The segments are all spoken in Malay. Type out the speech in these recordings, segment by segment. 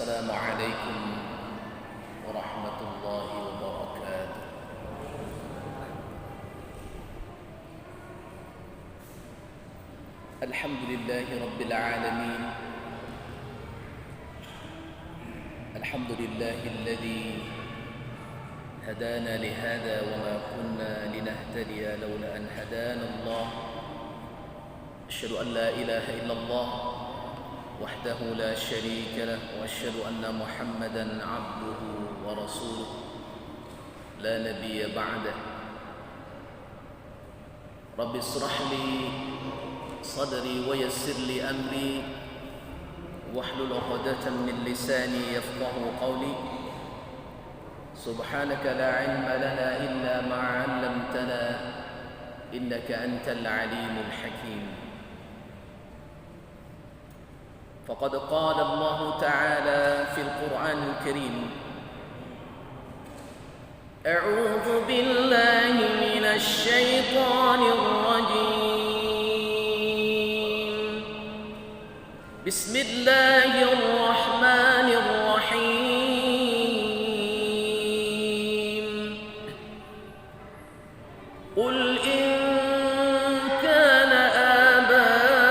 السلام عليكم ورحمة الله وبركاته. الحمد لله رب العالمين. الحمد لله الذي هدانا لهذا وما كنا لنهتدي لولا أن هدانا الله. أشهد أن لا إله إلا الله وحده لا شريك له وأشهد أن محمدا عبده ورسوله لا نبي بعده. رب اشرح لي صدري ويسر لي أمري واحلل عقدة من لساني يفقه قولي. سبحانك لا علم لنا إلا ما علمتنا إنك أنت العليم الحكيم. فقد قال الله تعالى في القرآن الكريم: أعوذ بالله من الشيطان الرجيم. بسم الله الرحمن الرحيم. قل إن كان آباؤكم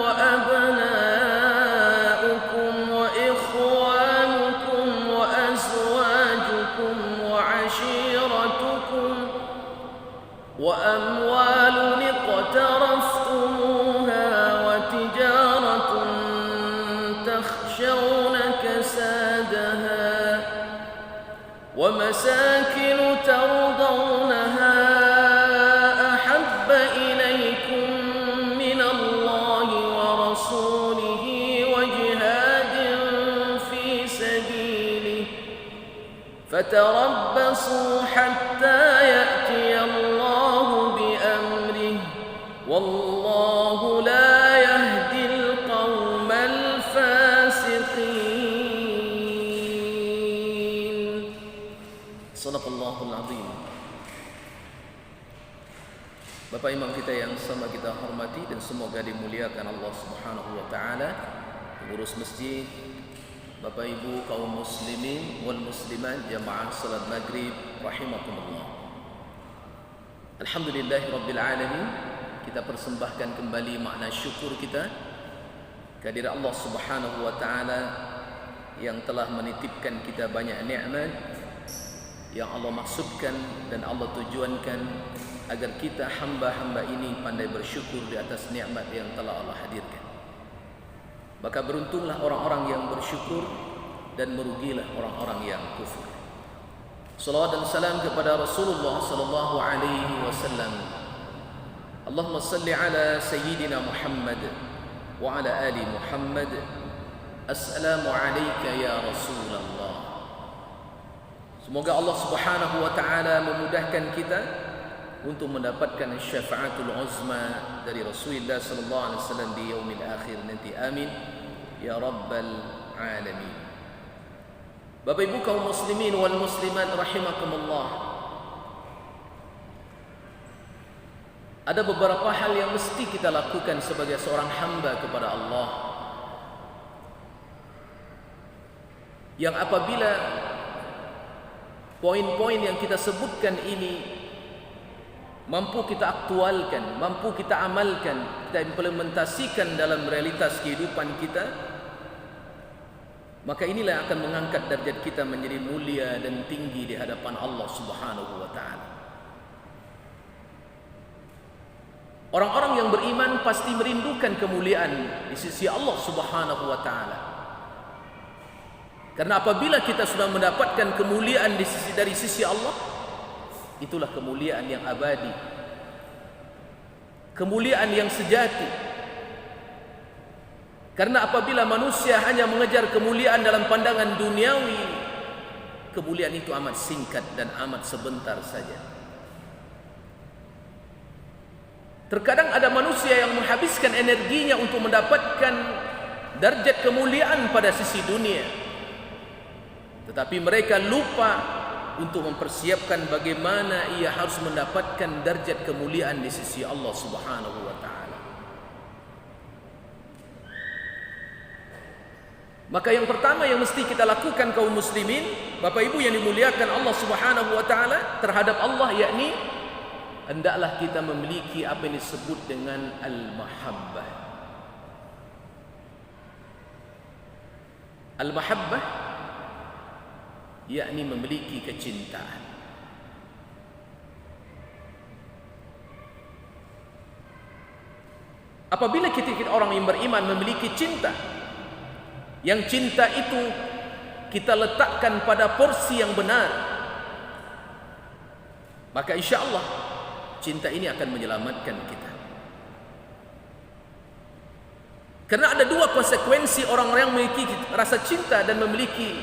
وأبناؤكم وإخوانكم وأزواجكم وعشيرتكم وأموال اقترفتموها وتجارة تخشون كسادها ومساكن ترضونها أحب إليكم من الله ورسوله وجهاد في سبيله فتربصوا حتى يأتي الله بأمره والله لا يهدي القوم الفاسقين. Sadaqallahul azim. Bapak Imam kita yang sama kita hormati dan semoga dimuliakan Allah Subhanahu wa taala, pengurus masjid, Bapak Ibu kaum muslimin wal muslimat jamaah salat maghrib rahimakumullah. Alhamdulillahirabbil alamin. Kita persembahkan kembali makna syukur kita kehadirat Allah Subhanahu wa taala yang telah menitipkan kita banyak nikmat yang Allah maksudkan dan Allah tujuankan agar kita hamba-hamba ini pandai bersyukur di atas nikmat yang telah Allah hadirkan. Maka beruntunglah orang-orang yang bersyukur dan merugilah orang-orang yang kufur. Salawat dan salam kepada Rasulullah sallallahu alaihi wasallam. Allahumma salli ala sayyidina Muhammad wa ala ali Muhammad. Assalamu alayka ya Rasulullah. Semoga Allah Subhanahu wa taala memudahkan kita untuk mendapatkan syafaatul uzma dari Rasulullah sallallahu alaihi wasallam di yaumil akhir nanti. Amin ya rabbal alamin. Bapak Ibu kaum muslimin wal muslimat rahimakumullah. Ada beberapa hal yang mesti kita lakukan sebagai seorang hamba kepada Allah, yang apabila poin-poin yang kita sebutkan ini mampu kita aktualkan, mampu kita amalkan, kita implementasikan dalam realitas kehidupan kita, maka inilah yang akan mengangkat derajat kita menjadi mulia dan tinggi di hadapan Allah Subhanahu wa taala. Orang-orang yang beriman pasti merindukan kemuliaan di sisi Allah Subhanahu wa taala. Karena apabila kita sudah mendapatkan kemuliaan dari sisi Allah, itulah kemuliaan yang abadi, kemuliaan yang sejati. Karena apabila manusia hanya mengejar kemuliaan dalam pandangan duniawi, kemuliaan itu amat singkat dan amat sebentar saja. Terkadang ada manusia yang menghabiskan energinya untuk mendapatkan derajat kemuliaan pada sisi dunia, tetapi mereka lupa untuk mempersiapkan bagaimana ia harus mendapatkan derajat kemuliaan di sisi Allah Subhanahu wa taala. Maka yang pertama yang mesti kita lakukan kaum muslimin, Bapak Ibu yang dimuliakan Allah Subhanahu wa taala, terhadap Allah, yakni hendaklah kita memiliki apa yang disebut dengan al-mahabbah. Al-mahabbah yakni memiliki kecintaan. Apabila kita orang yang beriman memiliki cinta, yang cinta itu kita letakkan pada porsi yang benar, maka insya Allah cinta ini akan menyelamatkan kita. Karena ada dua konsekuensi orang-orang yang memiliki rasa cinta dan memiliki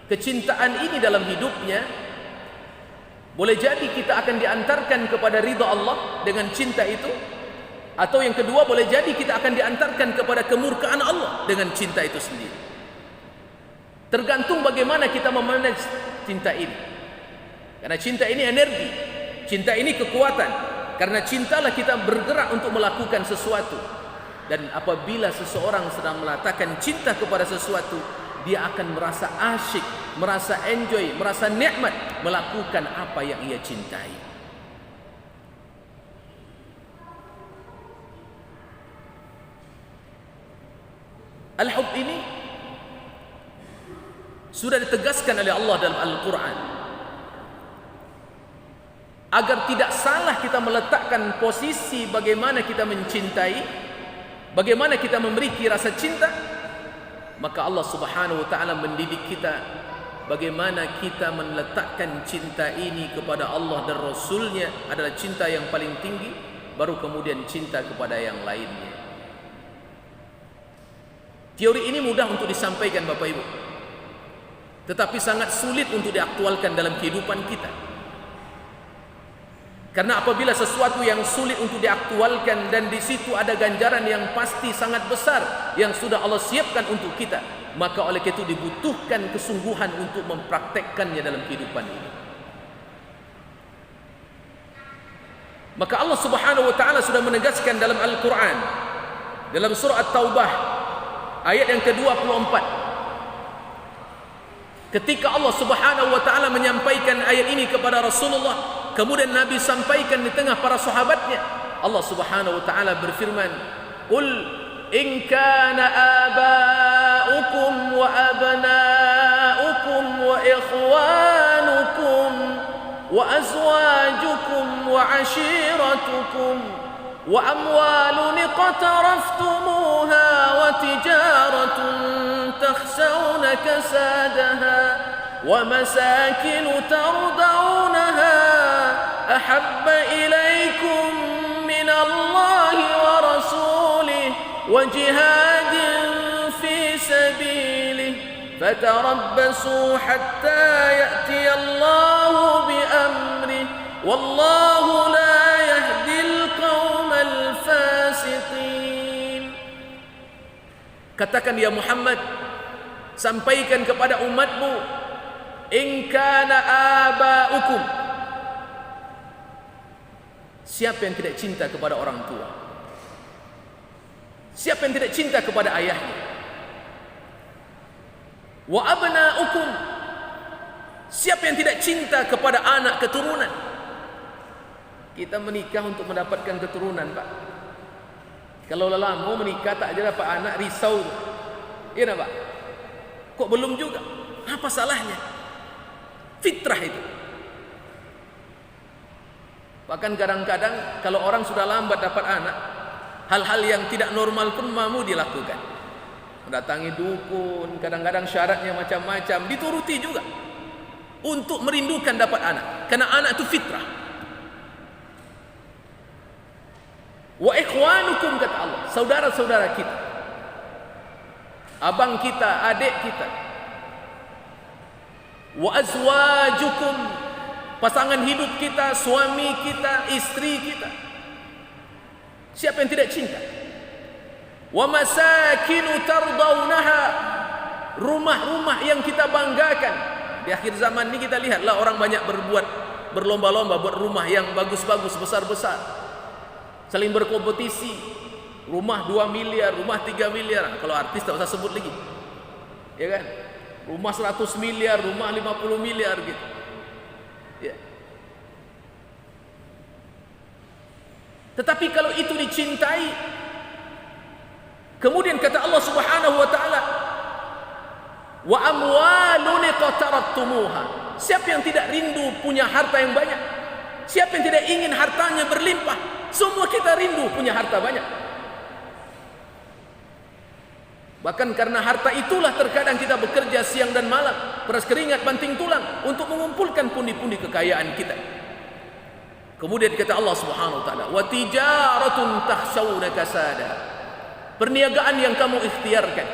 kecintaan ini dalam hidupnya. Boleh jadi kita akan diantarkan kepada ridha Allah dengan cinta itu, atau yang kedua boleh jadi kita akan diantarkan kepada kemurkaan Allah dengan cinta itu sendiri. Tergantung bagaimana kita memanage cinta ini. Karena cinta ini energi, cinta ini kekuatan. Karena cintalah kita bergerak untuk melakukan sesuatu. Dan apabila seseorang sedang meletakkan cinta kepada sesuatu, dia akan merasa asyik, merasa enjoy, merasa nikmat melakukan apa yang ia cintai. Al-hub ini sudah ditegaskan oleh Allah dalam Al-Quran, agar tidak salah kita meletakkan posisi bagaimana kita mencintai, bagaimana kita memiliki rasa cinta. Maka Allah Subhanahu wa taala mendidik kita bagaimana kita meletakkan cinta ini kepada Allah dan Rasulnya adalah cinta yang paling tinggi, baru kemudian cinta kepada yang lainnya. Teori ini mudah untuk disampaikan Bapak Ibu, tetapi sangat sulit untuk diaktualkan dalam kehidupan kita. Karena apabila sesuatu yang sulit untuk diaktualkan dan di situ ada ganjaran yang pasti sangat besar yang sudah Allah siapkan untuk kita, maka oleh itu dibutuhkan kesungguhan untuk mempraktekkannya dalam kehidupan ini. Maka Allah Subhanahu wa taala sudah menegaskan dalam Al-Quran, dalam surah At-Taubah ayat yang ke-24, ketika Allah Subhanahu wa taala menyampaikan ayat ini kepada Rasulullah, kemudian Nabi sampaikan di tengah para sahabatnya, Allah Subhanahu wa taala berfirman, "Qul in kana aba'ukum wa abna'ukum wa ikhwanukum wa azwajukum wa 'ashiratukum وأموال اقترفتموها وتجارة تخشون كسادها ومساكن ترضونها أحب إليكم من الله ورسوله وجهاد في سبيله فتربصوا حتى يأتي الله بأمره والله لا يهدي القوم الفاسقين." Katakan ya Muhammad, sampaikan kepada umatmu, in kana aba'ukum, siapa yang tidak cinta kepada orang tua? Siapa yang tidak cinta kepada ayahnya? Wa abna'ukum, siapa yang tidak cinta kepada anak keturunan? Kita menikah untuk mendapatkan keturunan, Pak. Kalau lama menikah tak ada dapat anak, risau. Iya Pak? Kok belum juga? Apa salahnya? Fitrah itu. Bahkan kadang-kadang kalau orang sudah lambat dapat anak, hal-hal yang tidak normal pun mau dilakukan. Mendatangi dukun, kadang-kadang syaratnya macam-macam, dituruti juga untuk merindukan dapat anak. Karena anak itu fitrah. Wa ikhwanukum, kata Allah, saudara-saudara kita, abang kita, adik kita. Wa azwajukum, pasangan hidup kita, suami kita, istri kita. Siapa yang tidak cinta? Wa masakinu tardawnaha, rumah-rumah yang kita banggakan. Di akhir zaman ini kita lihatlah orang banyak berlomba-lomba buat rumah yang bagus-bagus, besar-besar, saling berkompetisi. Rumah 2 miliar, rumah 3 miliar. Kalau artis tak usah sebut lagi. ya kan? Rumah 100 miliar, rumah 50 miliar gitu. Ya. Tetapi kalau itu dicintai, kemudian kata Allah Subhanahu wa taala, wa amwalun qatarattumuha. Siapa yang tidak rindu punya harta yang banyak? Siapa yang tidak ingin hartanya berlimpah? Semua kita rindu punya harta banyak. Bahkan karena harta itulah terkadang kita bekerja siang dan malam, peras keringat banting tulang untuk mengumpulkan pundi-pundi kekayaan kita. Kemudian kata Allah Subhanahu wa taala, wa tijaratun takhshawna kasada. Perniagaan yang kamu ikhtiarkan,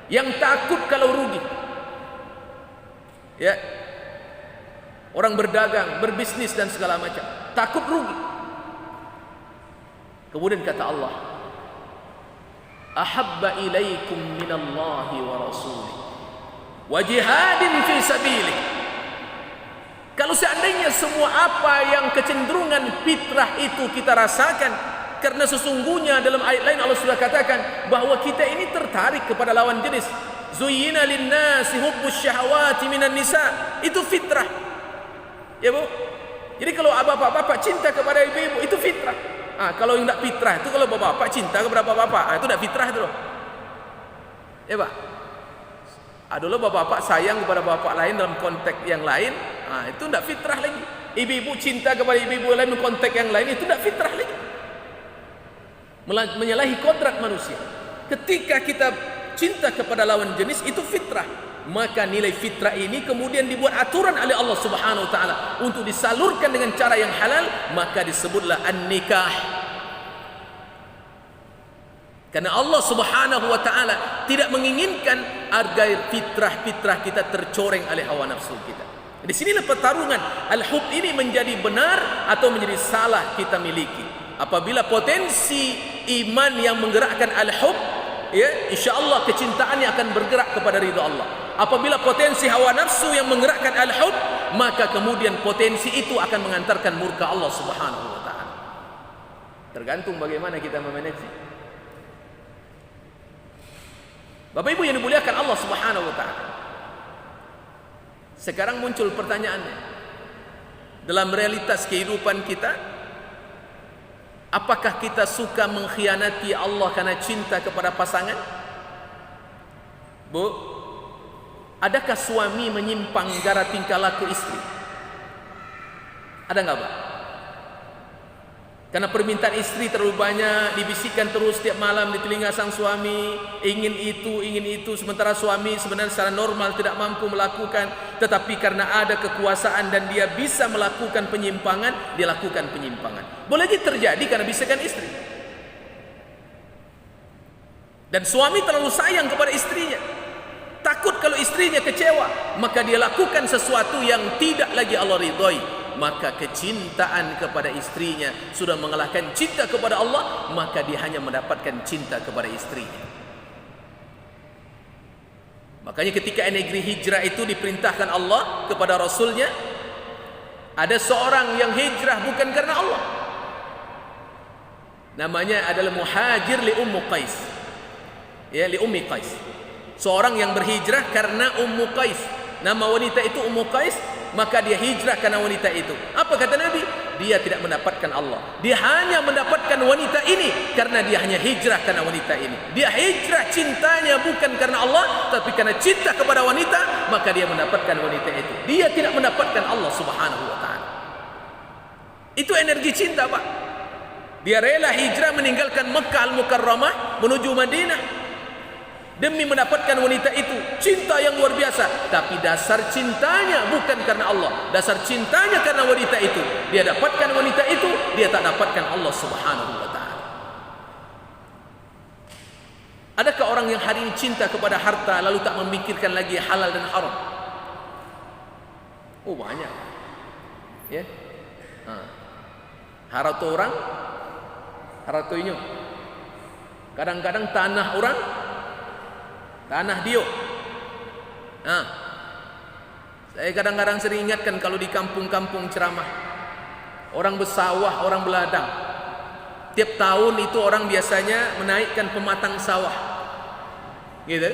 yang takut kalau rugi. Ya. Orang berdagang, berbisnis dan segala macam, takut rugi. Kemudian kata Allah, ahabba ilaikum minallahi wa rasulih wa jihadin fi sabilih. Kalau seandainya semua apa yang kecenderungan fitrah itu kita rasakan, karena sesungguhnya dalam ayat lain Allah sudah katakan bahwa kita ini tertarik kepada lawan jenis. Zuyyina lin-nasi hubbus syahawati minan nisa. Itu fitrah. Ya Bu. Jadi kalau bapak-bapak cinta kepada ibu-ibu, itu fitrah. Kalau yang tidak fitrah itu kalau bapak-bapak cinta kepada bapak-bapak, itu tidak fitrah itu loh. Ya Pak. Dulu bapak-bapak sayang kepada bapak lain dalam konteks yang lain, itu tidak fitrah lagi. Ibu-ibu cinta kepada ibu-ibu lain dalam konteks yang lain, itu tidak fitrah lagi. Menyalahi kodrat manusia. Ketika kita cinta kepada lawan jenis, itu fitrah. Maka nilai fitrah ini kemudian dibuat aturan oleh Allah Subhanahu wa taala untuk disalurkan dengan cara yang halal, maka disebutlah an-nikah. Karena Allah Subhanahu wa taala tidak menginginkan agar fitrah-fitrah kita tercoreng oleh hawa nafsu kita. Di sinilah pertarungan al-hub ini menjadi benar atau menjadi salah kita miliki. Apabila potensi iman yang menggerakkan al-hub, ya, insyaallah kecintaannya akan bergerak kepada ridha Allah. Apabila potensi hawa nafsu yang menggerakkan al-hub, maka kemudian potensi itu akan mengantarkan murka Allah Subhanahu wa taala. Tergantung bagaimana kita memanage. Bapak Ibu yang dimuliakan Allah Subhanahu wa taala. Sekarang muncul pertanyaannya. Dalam realitas kehidupan kita, apakah kita suka mengkhianati Allah karena cinta kepada pasangan? Bu, adakah suami menyimpang gara tingkah laku istri? Ada nggak Pak? Karena permintaan istri terlalu banyak, dibisikkan terus setiap malam di telinga sang suami, ingin itu, sementara suami sebenarnya secara normal tidak mampu melakukan, tetapi karena ada kekuasaan dan dia bisa melakukan penyimpangan, dia lakukan penyimpangan. Boleh jadi terjadi karena bisikan istri. Dan suami terlalu sayang kepada istrinya, takut kalau istrinya kecewa, maka dia lakukan sesuatu yang tidak lagi Allah ridhoi. Maka kecintaan kepada istrinya sudah mengalahkan cinta kepada Allah, maka dia hanya mendapatkan cinta kepada istrinya. Makanya ketika negeri hijrah itu diperintahkan Allah kepada Rasulnya, ada seorang yang hijrah bukan karena Allah, namanya adalah Muhajir li Ummu Qais, ya, li Ummi Qais. Seorang yang berhijrah karena Ummu Qais, nama wanita itu Ummu Qais, maka dia hijrah karena wanita itu. Apa kata Nabi? Dia tidak mendapatkan Allah, dia hanya mendapatkan wanita ini karena dia hanya hijrah karena wanita ini. Dia hijrah cintanya bukan karena Allah, tapi karena cinta kepada wanita, maka dia mendapatkan wanita itu. Dia tidak mendapatkan Allah Subhanahu wa taala. Itu energi cinta, Pak. Dia rela hijrah meninggalkan Mekah Al-Mukarramah menuju Madinah demi mendapatkan wanita itu. Cinta yang luar biasa, tapi dasar cintanya bukan karena Allah, dasar cintanya karena wanita itu. Dia dapatkan wanita itu, dia tak dapatkan Allah Subhanahu wa taala. Adakah orang yang hari ini cinta kepada harta lalu tak memikirkan lagi halal dan haram? Oh, banyak. Ya. Harta orang, harta inyo. Kadang-kadang tanah orang, tanah dia. Saya kadang-kadang sering ingatkan kalau di kampung-kampung ceramah, orang bersawah, orang beladang, tiap tahun itu orang biasanya menaikkan pematang sawah, gitu.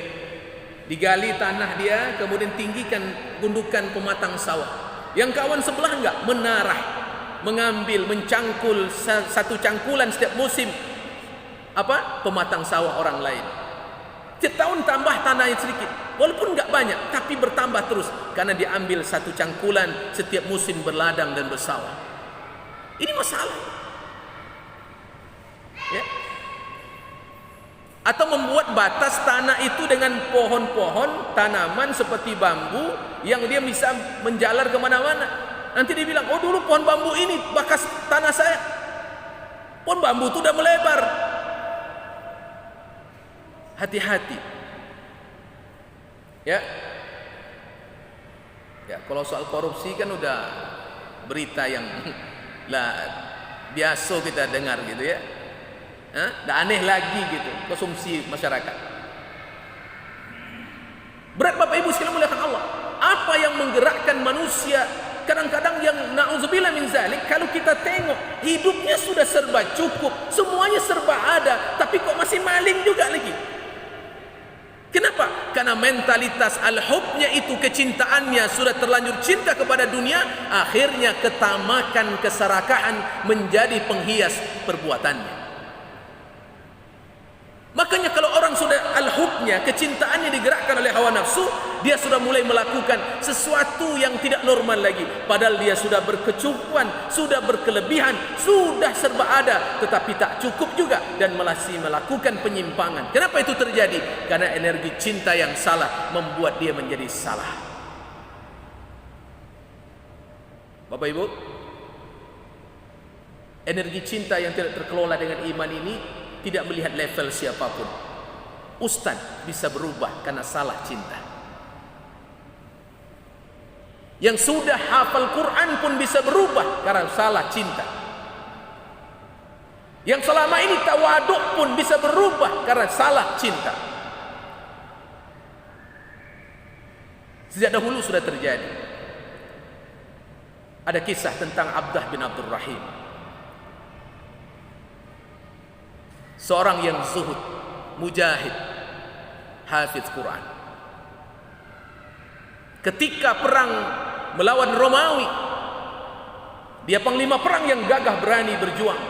Digali tanah dia, kemudian tinggikan gundukan pematang sawah. Yang kawan sebelah enggak, menarah, mengambil, mencangkul satu cangkulan setiap musim pematang sawah orang lain. Setiap tahun tambah tanahnya sedikit, walaupun enggak banyak, tapi bertambah terus karena diambil satu cangkulan setiap musim berladang dan bersawah. Ini masalah. Ya. Atau membuat batas tanah itu dengan pohon-pohon, tanaman seperti bambu yang dia bisa menjalar kemana-mana. Nanti dia bilang, oh dulu pohon bambu ini bekas tanah saya. Pohon bambu itu udah melebar. Hati-hati. Ya. Ya, kalau soal korupsi kan udah berita yang lah biasa kita dengar gitu ya. Dah aneh lagi gitu konsumsi masyarakat. Berat Bapak Ibu sekalian muliakan Allah. Apa yang menggerakkan manusia kadang-kadang yang na'udzubillah min zalik, kalau kita tengok hidupnya sudah serba cukup, semuanya serba ada, tapi kok masih maling juga lagi. Kenapa? Karena mentalitas al-hubnya itu, kecintaannya sudah terlanjur cinta kepada dunia, akhirnya ketamakan, keserakahan menjadi penghias perbuatannya. Makanya kalau orang sudah al-hubnya, kecintaannya digerakkan oleh hawa nafsu, dia sudah mulai melakukan sesuatu yang tidak normal lagi. Padahal dia sudah berkecukupan, sudah berkelebihan, sudah serba ada, tetapi tak cukup juga dan masih melakukan penyimpangan. Kenapa itu terjadi? Karena energi cinta yang salah membuat dia menjadi salah. Bapak Ibu, energi cinta yang tidak terkelola dengan iman ini tidak melihat level siapapun. Ustaz bisa berubah karena salah cinta. Yang sudah hafal Quran pun bisa berubah karena salah cinta. Yang selama ini tawaduk pun bisa berubah karena salah cinta. Sejak dahulu sudah terjadi. Ada kisah tentang Abdah bin Abdul Rahim, seorang yang zuhud, mujahid, hafiz Quran. Ketika perang melawan Romawi, dia panglima perang yang gagah berani berjuang.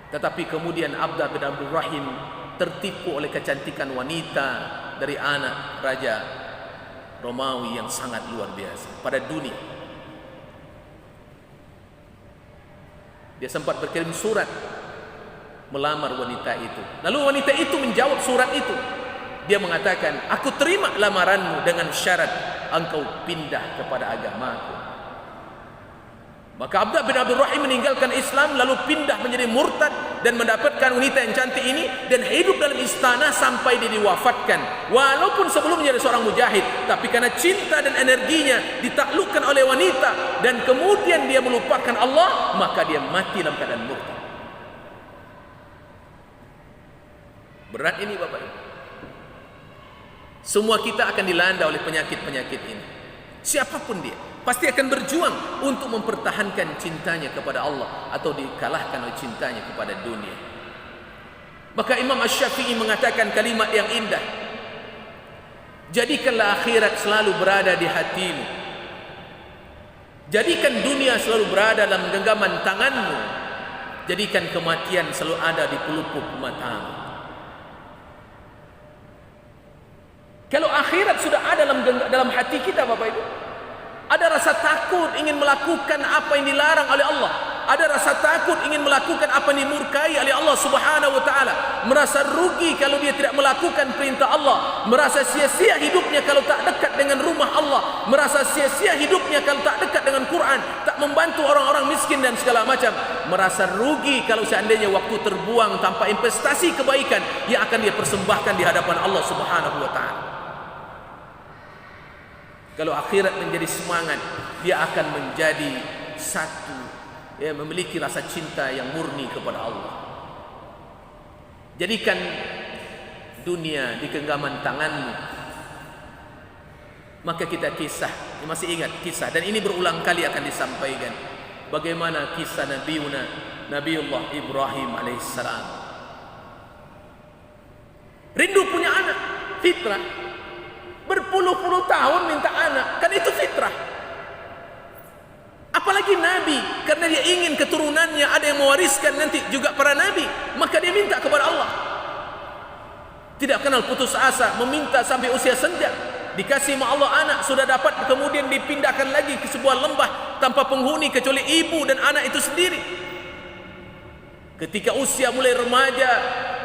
Tetapi kemudian Abdah bin Abdul Rahim tertipu oleh kecantikan wanita dari anak raja Romawi yang sangat luar biasa pada dunia. Dia sempat berkirim surat melamar wanita itu. Lalu wanita itu menjawab surat itu. Dia mengatakan, aku terima lamaranmu dengan syarat engkau pindah kepada agamaku. Maka Abdah bin Abdul Rahim meninggalkan Islam, lalu pindah menjadi murtad dan mendapatkan wanita yang cantik ini dan hidup dalam istana sampai dia diwafatkan. Walaupun sebelumnya dia seorang mujahid, tapi karena cinta dan energinya ditaklukkan oleh wanita dan kemudian dia melupakan Allah, maka dia mati dalam keadaan murtad. Berat ini Bapak Ibu. Semua kita akan dilanda oleh penyakit-penyakit ini. Siapapun dia pasti akan berjuang untuk mempertahankan cintanya kepada Allah atau dikalahkan oleh cintanya kepada dunia. Maka Imam Asy-Syafi'i mengatakan kalimat yang indah, jadikanlah akhirat selalu berada di hatimu, jadikan dunia selalu berada dalam genggaman tanganmu, jadikan kematian selalu ada di pelupuk matamu. Kalau akhirat sudah ada dalam hati kita Bapak Ibu, ada rasa takut ingin melakukan apa yang dilarang oleh Allah, ada rasa takut ingin melakukan apa yang dimurkai oleh Allah Subhanahu wa taala, merasa rugi kalau dia tidak melakukan perintah Allah, merasa sia-sia hidupnya kalau tak dekat dengan rumah Allah, merasa sia-sia hidupnya kalau tak dekat dengan Quran, tak membantu orang-orang miskin dan segala macam, merasa rugi kalau seandainya waktu terbuang tanpa investasi kebaikan yang akan dia persembahkan di hadapan Allah Subhanahu wa taala. Kalau akhirat menjadi semangat, dia akan menjadi satu, ya, memiliki rasa cinta yang murni kepada Allah. Jadikan dunia di genggaman tanganmu. Maka kita kisah, masih ingat kisah, dan ini berulang kali akan disampaikan, bagaimana kisah Nabiullah Ibrahim alaihissalam. Rindu punya anak, fitrah. Berpuluh-puluh tahun minta anak, kan itu fitrah. Apalagi Nabi, karena dia ingin keturunannya ada yang mewariskan nanti juga para Nabi, maka dia minta kepada Allah. Tidak kenal putus asa, meminta sampai usia senja. Dikasih sama Allah anak, sudah dapat, kemudian dipindahkan lagi ke sebuah lembah tanpa penghuni kecuali ibu dan anak itu sendiri. Ketika usia mulai remaja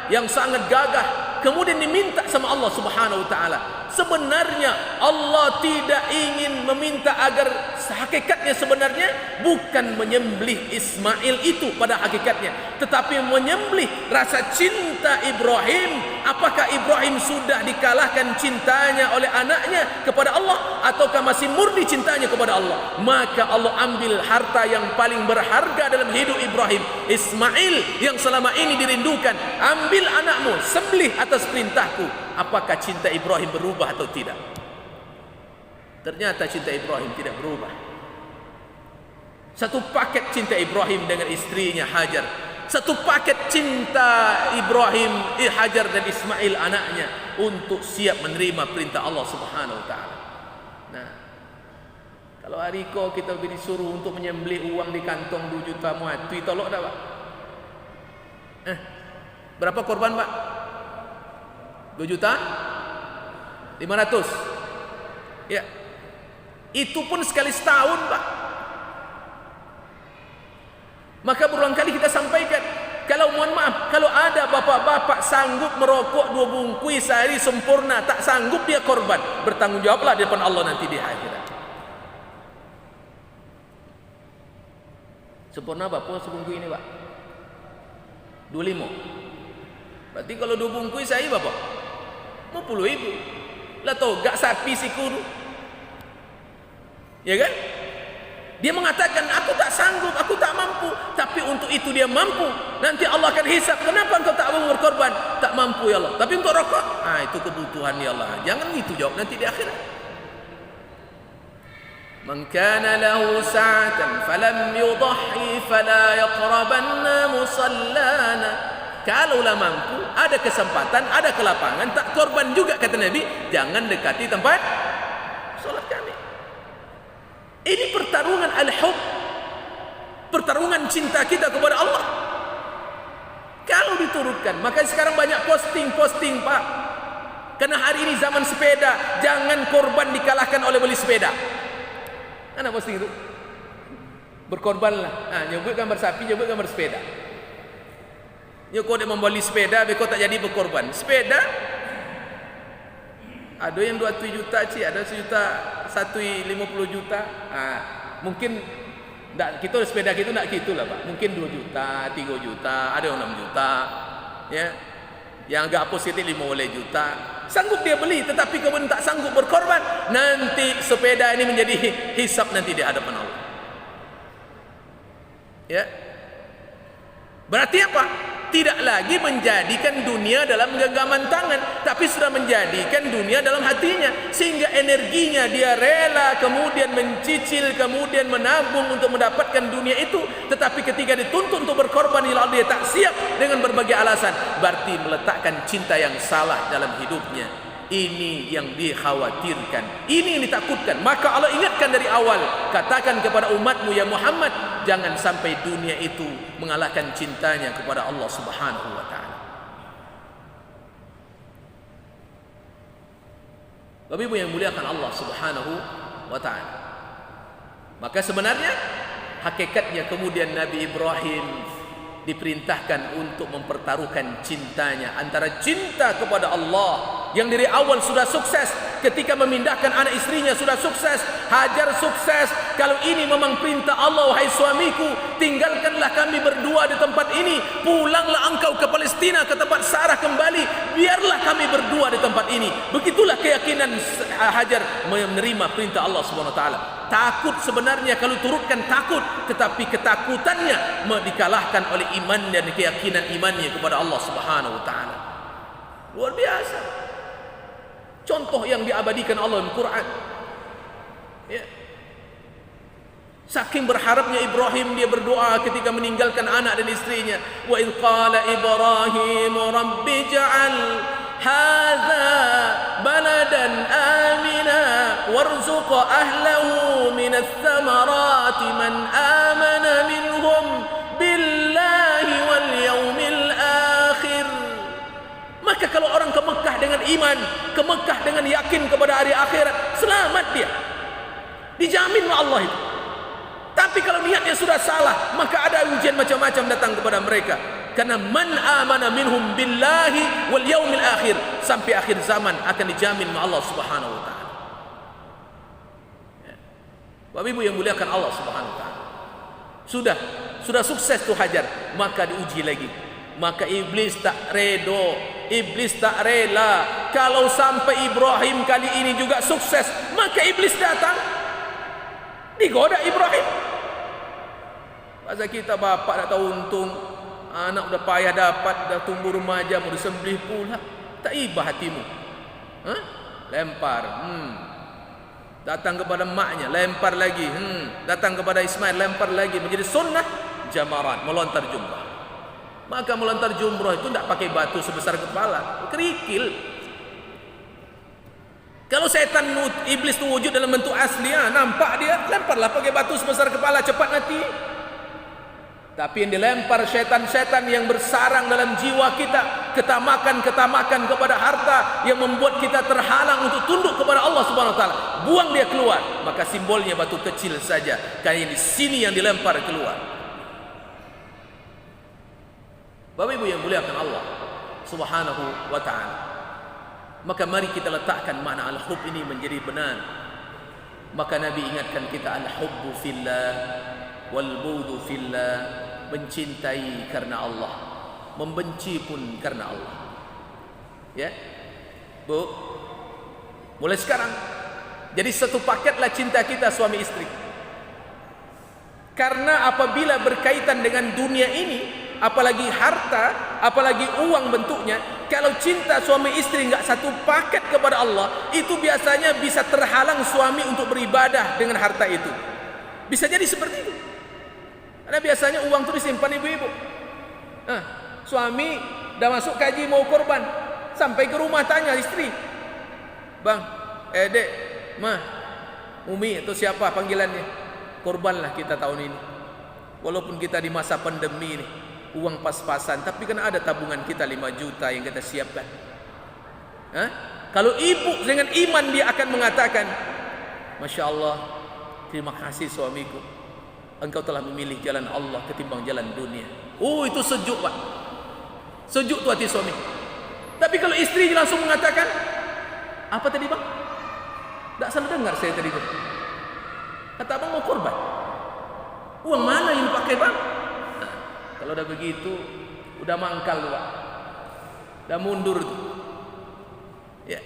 yang sangat gagah, kemudian diminta sama Allah Subhanahu wa taala. Sebenarnya Allah tidak ingin meminta agar hakikatnya sebenarnya bukan menyembelih Ismail itu pada hakikatnya, tetapi menyembelih rasa cinta Ibrahim. Apakah Ibrahim sudah dikalahkan cintanya oleh anaknya kepada Allah, ataukah masih murni cintanya kepada Allah? Maka Allah ambil harta yang paling berharga dalam hidup Ibrahim, Ismail yang selama ini dirindukan. Ambil anakmu, sembelih atas perintahku. Apakah cinta Ibrahim berubah atau tidak? Ternyata cinta Ibrahim tidak berubah. Satu paket cinta Ibrahim dengan istrinya Hajar, satu paket cinta Ibrahim, Hajar dan Ismail anaknya untuk siap menerima perintah Allah Subhanahu wa taala. Nah, kalau hari ko kita disuruh untuk menyembelih uang di kantong 2 juta muat, tolok dah Pak. Berapa korban Pak? 2 juta 500. Ya. Itu pun sekali setahun, Pak. Maka berulang kali kita sampaikan, kalau mohon maaf, kalau ada bapak-bapak sanggup merokok 2 bungkus sehari sempurna, tak sanggup dia korban, bertanggung jawablah di depan Allah nanti di akhirat. Sempurna Bapak sebungkus ini, Pak? 25. Berarti kalau 2 bungkus sehari Bapak 50.000. Lah tahu gak sapi si kuru, ya kan? Dia mengatakan aku tak sanggup, aku tak mampu, tapi untuk itu dia mampu. Nanti Allah akan hisab, kenapa engkau tak mau berkorban? Tak mampu ya Allah, tapi untuk rokok, itu kebutuhan ya Allah. Jangan gitu jawab nanti di akhirat. Man kana lahu sa'atan falam yudhi fala yaqrabanna musallana. Kalaulah mampu, ada kesempatan, ada kelapangan, tak korban juga kata Nabi, jangan dekati tempat solat kami. Ini pertarungan al-hub, pertarungan cinta kita kepada Allah. Kalau diturutkan, maka sekarang banyak posting Pak. Karena hari ini zaman sepeda, jangan korban dikalahkan oleh beli sepeda. Mana posting itu? Berkorbanlah. Nyebut gambar sapi, nyebut gambar sepeda. Ya kau dia membeli sepeda, kau tak jadi berkorban. Sepeda ada yang 27 juta, ada 1 juta, 150 juta. Mungkin tak, kita sepeda kita tak gitulah Pak. Mungkin 2 juta, 3 juta, ada yang 6 juta. Ya. Yang agak positif 5 juta. Sanggup dia beli, tetapi kemudian tak sanggup berkorban. Nanti sepeda ini menjadi hisab nanti di hadapan Allah. Ya. Berarti apa? Tidak lagi menjadikan dunia dalam genggaman tangan, tapi sudah menjadikan dunia dalam hatinya, sehingga energinya dia rela kemudian mencicil, kemudian menabung untuk mendapatkan dunia itu. Tetapi ketika dituntut untuk berkorban, dia tak siap dengan berbagai alasan, berarti meletakkan cinta yang salah dalam hidupnya. Ini yang dikhawatirkan, ini yang ditakutkan. Maka Allah ingatkan dari awal, katakan kepada umatmu ya Muhammad, jangan sampai dunia itu mengalahkan cintanya kepada Allah Subhanahu wa taala. Bapak Ibu yang muliakan Allah Subhanahu wa taala. Maka sebenarnya hakikatnya kemudian Nabi Ibrahim diperintahkan untuk mempertaruhkan cintanya antara cinta kepada Allah yang dari awal sudah sukses, ketika memindahkan anak istrinya sudah sukses, Hajar sukses. Kalau ini memang perintah Allah, wahai suamiku, tinggalkanlah kami berdua di tempat ini, pulanglah engkau ke Palestina, ke tempat Sarah kembali, biarlah kami berdua di tempat ini. Begitulah keyakinan Hajar menerima perintah Allah Subhanahu wa taala. Takut sebenarnya, kalau turutkan takut, tetapi ketakutannya dikalahkan oleh iman dan keyakinan imannya kepada Allah Subhanahu wa taala. Luar biasa. Contoh yang diabadikan Allah dalam Quran. Ya. Saking berharapnya Ibrahim, dia berdoa ketika meninggalkan anak dan istrinya. Wa idh qala Ibrahim rabbi ja'al hadza baladan amina warzuq ahlahu minats thamarati man amana minhum billahi wal yaumil akhir. Maka kalau orang ke Mekah dengan iman, ke Mekah dengan yakin kepada hari akhirat, selamat dia, dijamin oleh Allah itu. Tapi kalau niatnya sudah salah, maka ada ujian macam-macam datang kepada mereka. Karena man amana minhum billahi wal yaumil akhir, sampai akhir zaman akan dijamin oleh Allah Subhanahu wa taala. Ya. Bapak Ibu yang muliakan Allah Subhanahu wa taala. Sudah sukses tuh Hajar, maka diuji lagi. Maka iblis tak redo, iblis tak rela. Kalau sampai Ibrahim kali ini juga sukses, maka iblis datang, digoda Ibrahim. Masa kita bapak tak tahu untung, anak udah payah dapat, dah tumbuh remaja, mau disembelih pula, tak ibah hatimu. Lempar, datang kepada maknya, lempar lagi, datang kepada Ismail, lempar lagi, menjadi sunnah jamarat, melontar jumrah. Maka melontar jumrah itu tidak pakai batu sebesar kepala, kerikil. Kalau setan iblis itu wujud dalam bentuk asli, nampak dia, lemparlah pakai batu sebesar kepala, cepat mati. Tapi yang dilempar setan-setan yang bersarang dalam jiwa kita, ketamakan kepada harta yang membuat kita terhalang untuk tunduk kepada Allah Subhanahu wa taala, buang dia keluar. Maka simbolnya batu kecil saja, kayak di sini yang dilempar keluar. Bapak Ibu yang muliakan Allah Subhanahu wa taala, maka mari kita letakkan makna al-hub ini menjadi benar. Maka Nabi ingatkan kita, al-hubbu fillah wal bughdu fillah, mencintai karena Allah, membenci pun karena Allah. Ya, Bu, mulai sekarang jadi satu paketlah cinta kita suami istri. Karena apabila berkaitan dengan dunia ini, apalagi harta, apalagi uang bentuknya, kalau cinta suami istri enggak satu paket kepada Allah, itu biasanya bisa terhalang suami untuk beribadah dengan harta itu. Bisa jadi seperti itu. Karena biasanya uang itu disimpan ibu-ibu. Suami dah masuk kaji mau korban, sampai ke rumah tanya istri, bang, dek, mah, umi atau siapa panggilannya, korbanlah kita tahun ini. Walaupun kita di masa pandemi ini, uang pas-pasan, tapi kan ada tabungan kita 5 juta yang kita siapkan. Kalau ibu dengan iman, dia akan mengatakan, Masya Allah, terima kasih suamiku, engkau telah memilih jalan Allah ketimbang jalan dunia. Itu sejuk Pak, sejuk tuh hati suami. Tapi kalau istri langsung mengatakan, apa tadi bang? Tak salah dengar saya tadi tuh, kata abang mau korban, uang mana yang dipakai bang? Kalau udah begitu, udah mangkal tuh Pak, udah mundur tuh. Ya.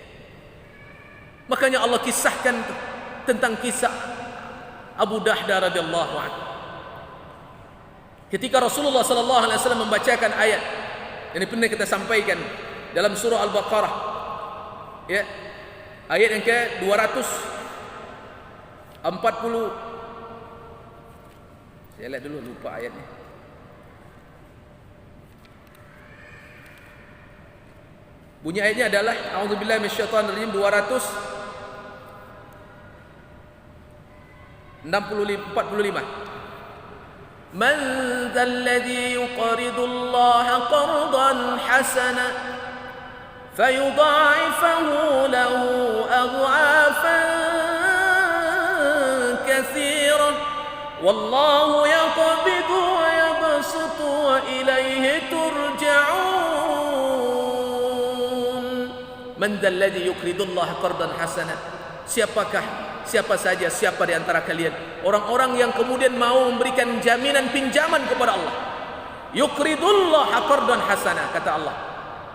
Makanya Allah kisahkan tentang kisah Abu Dahdah radhiyallahu anhu. Ketika Rasulullah sallallahu alaihi wasallam membacakan ayat yang pernah kita sampaikan dalam surah Al-Baqarah, ya, ayat yang ke 240. Saya lihat dulu, lupa ayatnya. Bunyi ayatnya adalah A'udzubillahi minasyaitonir rajim 245. Man dzalladzi yuqridu Allah qardan hasana fayudha'ifahu lahu adha'afan katsira wallahu yaqbidu wa yabsutu wa ilayhi turja'un. Man dzalladzi yuqridu Allah qardan hasana, siapa saja, siapa di antara kalian orang-orang yang kemudian mau memberikan jaminan pinjaman kepada Allah. Yuqridullah qardan hasana, kata Allah.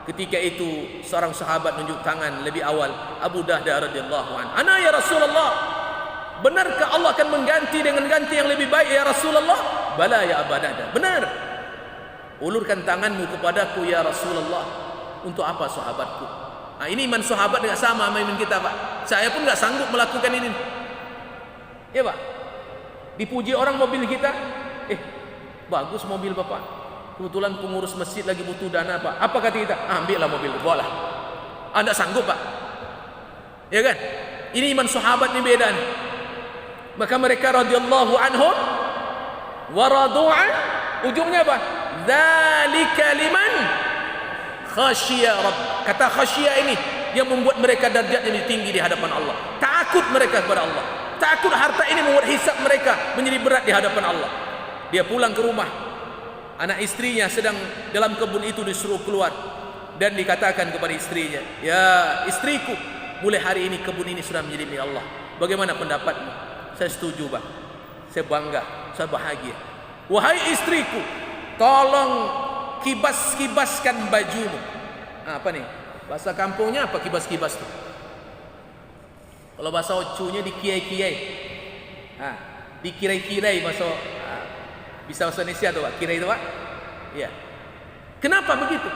Ketika itu seorang sahabat nunjuk tangan lebih awal, Abu Dahdah radhiyallahu anhu. Ana ya Rasulullah, benarkah Allah akan mengganti dengan ganti yang lebih baik ya Rasulullah? Bala ya Abu Dahdah, benar. Ulurkan tanganmu kepadaku ya Rasulullah. Untuk apa sahabatku? Ini iman sahabat tidak sama sama iman kita Pak. Saya pun tidak sanggup melakukan ini. Ya Pak, dipuji orang mobil kita, bagus mobil Bapak, kebetulan pengurus masjid lagi butuh dana Pak. Apa kata kita? Ambillah mobil, bawalah. Anda sanggup Pak? Ya kan? Ini iman sahabat ni beda nih. Maka mereka radhiyallahu anhum wa radu'an, ujungnya apa? Dzalika liman khasyiya rabb. Kata khasyiya ini yang membuat mereka darjatnya lebih tinggi di hadapan Allah. Takut mereka kepada Allah. Takut harta ini membuat hisab mereka menjadi berat di hadapan Allah. Dia pulang ke rumah, anak istrinya sedang dalam kebun itu disuruh keluar, dan dikatakan kepada istrinya, ya istriku, mulai hari ini kebun ini sudah menjadi milik Allah. Bagaimana pendapatmu? Saya setuju Pak. Saya bangga, saya bahagia. Wahai istriku, tolong kibas-kibaskan bajumu. Apa nih? Bahasa kampungnya apa kibas-kibas tuh? Kalau bahasa Ocunya dikiai-kiai. Dikirai-kirai bahasa bisa bahasa Indonesia tuh Pak, kirai itu Pak? Ya. Kenapa begitu?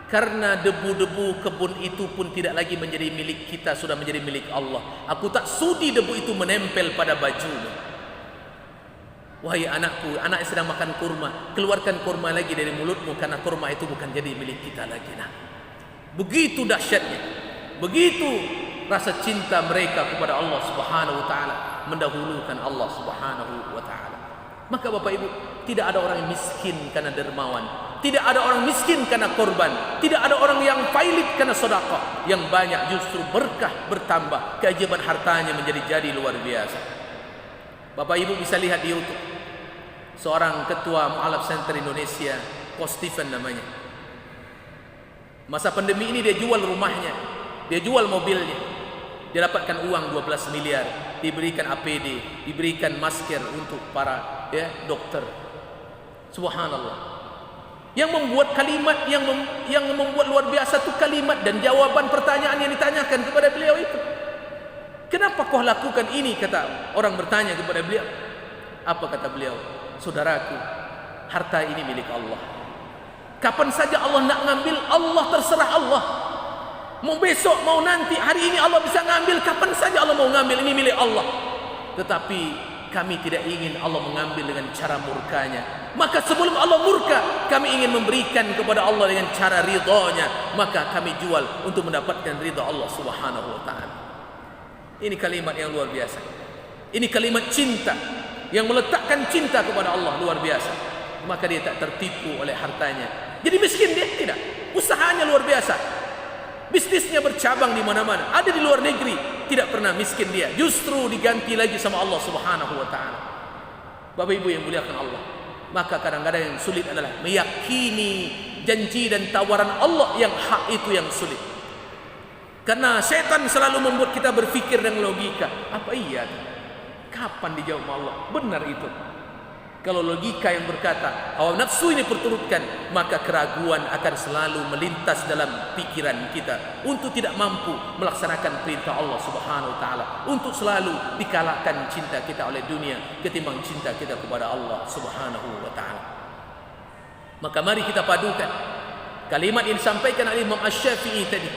Karena debu-debu kebun itu pun tidak lagi menjadi milik kita, sudah menjadi milik Allah. Aku tak sudi debu itu menempel pada bajumu. Wahai anakku, anak yang sedang makan kurma, keluarkan kurma lagi dari mulutmu, karena kurma itu bukan jadi milik kita lagi. Nah, begitu dahsyatnya, begitu rasa cinta mereka kepada Allah Subhanahu wa taala, mendahulukan Allah Subhanahu wa taala. Maka Bapak Ibu, tidak ada orang yang miskin karena dermawan, tidak ada orang miskin karena korban, tidak ada orang yang pailit karena sedekah. Yang banyak justru berkah bertambah, keajaiban hartanya menjadi luar biasa. Bapak Ibu bisa lihat di YouTube, seorang ketua Mu'alaf Center Indonesia, Coach Stephen namanya. Masa pandemi ini dia jual rumahnya, dia jual mobilnya, dia dapatkan uang 12 miliar, diberikan APD, diberikan masker untuk para dokter. Subhanallah. Yang membuat kalimat yang membuat luar biasa itu kalimat dan jawaban pertanyaan yang ditanyakan kepada beliau itu. Kenapa kau lakukan ini? Kata orang bertanya kepada beliau. Apa kata beliau? Saudaraku, harta ini milik Allah. Kapan saja Allah nak ngambil, Allah terserah Allah. Mau besok, mau nanti, hari ini Allah bisa ngambil, kapan saja Allah mau ngambil, ini milik Allah. Tetapi kami tidak ingin Allah mengambil dengan cara murkanya. Maka sebelum Allah murka, kami ingin memberikan kepada Allah dengan cara ridhonya. Maka kami jual untuk mendapatkan ridha Allah Subhanahu wa ta'ala. Ini kalimat yang luar biasa. Ini kalimat cinta yang meletakkan cinta kepada Allah luar biasa. Maka dia tak tertipu oleh hartanya. Jadi miskin dia tidak. Usahanya luar biasa. Bisnisnya bercabang di mana-mana. Ada di luar negeri, tidak pernah miskin dia. Justru diganti lagi sama Allah Subhanahu wa taala. Bapak Ibu yang muliakan Allah. Maka kadang-kadang yang sulit adalah meyakini janji dan tawaran Allah yang hak, itu yang sulit. Karena setan selalu membuat kita berpikir dengan logika. Apa iya? Kapan dijawab sama Allah? Benar itu. Kalau logika yang berkata hawa nafsu ini perturutkan, maka keraguan akan selalu melintas dalam pikiran kita untuk tidak mampu melaksanakan perintah Allah Subhanahu wa taala, untuk selalu dikalahkan cinta kita oleh dunia ketimbang cinta kita kepada Allah Subhanahu wa taala. Maka mari kita padukan kalimat yang disampaikan oleh Imam Asy-Syafi'i tadi,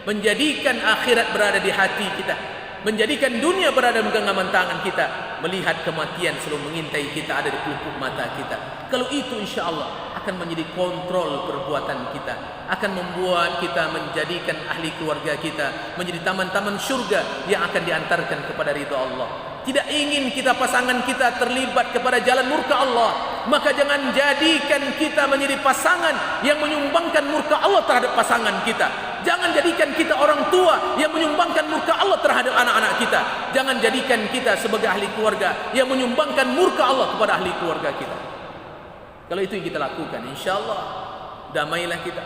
menjadikan akhirat berada di hati kita, menjadikan dunia berada di genggaman tangan kita, melihat kematian selalu mengintai kita ada di pelupuk mata kita. Kalau itu insya Allah akan menjadi kontrol perbuatan kita, akan membuat kita menjadikan ahli keluarga kita menjadi taman-taman syurga yang akan diantarkan kepada ridha Allah. Tidak ingin kita pasangan kita terlibat kepada jalan murka Allah, maka jangan jadikan kita menjadi pasangan yang menyumbangkan murka Allah terhadap pasangan kita. Jangan jadikan kita orang tua yang menyumbangkan murka Allah terhadap anak-anak kita. Jangan jadikan kita sebagai ahli keluarga yang menyumbangkan murka Allah kepada ahli keluarga kita. Kalau itu yang kita lakukan, insya-Allah damailah kita,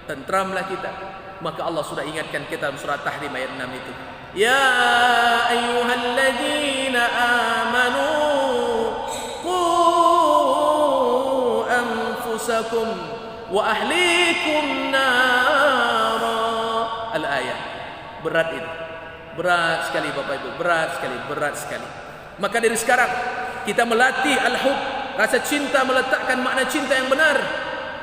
tentramlah kita. Maka Allah sudah ingatkan kita dalam surah Tahrim ayat 6 itu. Ya ayyuhalladzina amanu qu anfusakum wa ahlikum nara. Al-ayat. Berat itu. Berat sekali Bapak Ibu, berat sekali. Maka dari sekarang kita melatih al-hub, rasa cinta, meletakkan makna cinta yang benar.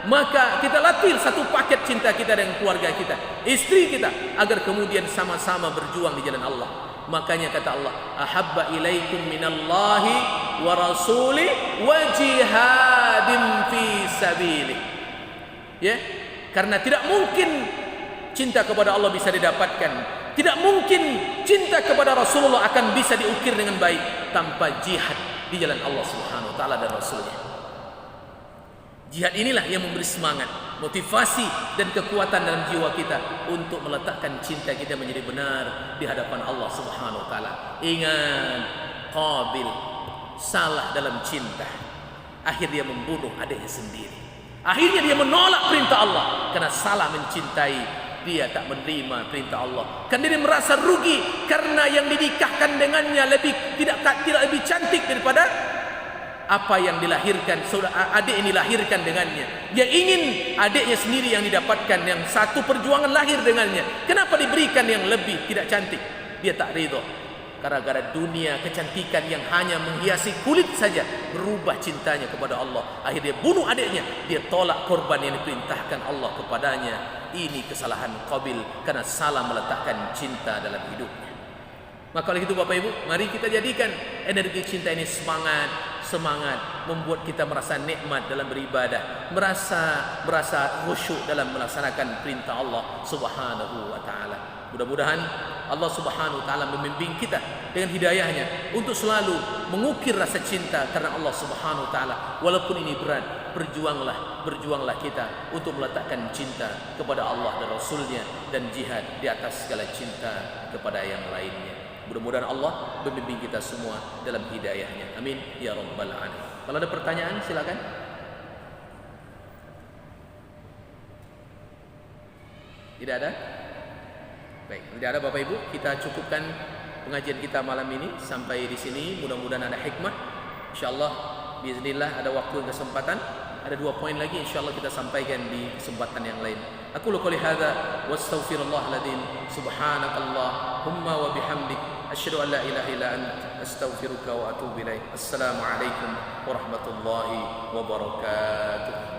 Maka kita latih satu paket cinta kita dengan keluarga kita, istri kita, agar kemudian sama-sama berjuang di jalan Allah. Makanya kata Allah, ahabba ilaikum minallahi wa rasuli wa jihadin fi sabili. Ya, karena tidak mungkin cinta kepada Allah bisa didapatkan. Tidak mungkin cinta kepada Rasulullah akan bisa diukir dengan baik tanpa jihad di jalan Allah Subhanahu wa taala dan Rasulnya. Jihad inilah yang memberi semangat, motivasi dan kekuatan dalam jiwa kita untuk meletakkan cinta kita menjadi benar di hadapan Allah Subhanahu wa taala. Ingat, Qabil salah dalam cinta. Akhirnya dia membunuh adiknya sendiri. Akhirnya dia menolak perintah Allah karena salah mencintai. Dia tak menerima perintah Allah. Kan dia merasa rugi karena yang dinikahkan dengannya tidak lebih cantik daripada apa yang dilahirkan adik ini lahirkan dengannya. Dia ingin adiknya sendiri yang didapatkan, yang satu perjuangan lahir dengannya. Kenapa diberikan yang lebih tidak cantik? Dia tak ridha. Gara-gara dunia kecantikan yang hanya menghiasi kulit saja, berubah cintanya kepada Allah. Akhirnya dia bunuh adiknya. Dia tolak korban yang diperintahkan Allah kepadanya. Ini kesalahan Qabil karena salah meletakkan cinta dalam hidupnya. Maka oleh itu Bapak Ibu, mari kita jadikan energi cinta ini semangat membuat kita merasa nikmat dalam beribadah, merasa khusyuk dalam melaksanakan perintah Allah Subhanahu wa taala. Mudah-mudahan Allah Subhanahu wa taala membimbing kita dengan hidayahnya untuk selalu mengukir rasa cinta karena Allah Subhanahu wa taala. Walaupun ini berat, berjuanglah kita untuk meletakkan cinta kepada Allah dan Rasulnya dan jihad di atas segala cinta kepada yang lainnya. Mudah-mudahan Allah membimbing kita semua dalam hidayahnya. Amin ya rabbal alamin. Kalau ada pertanyaan silakan. Tidak ada? Baik, tidak ada Bapak Ibu, kita cukupkan pengajian kita malam ini sampai di sini. Mudah-mudahan ada hikmah. Insyaallah biiznillah ada waktu dan kesempatan, ada 2 poin lagi insyaallah kita sampaikan di kesempatan yang lain. Aku qouli hadza wastaghfirullahaladzim. Subhanakallahumma wa bihamdik asyhadu an la ilaha illa anta astaghfiruka wa atubu ilaik. Assalamualaikum warahmatullahi wabarakatuh.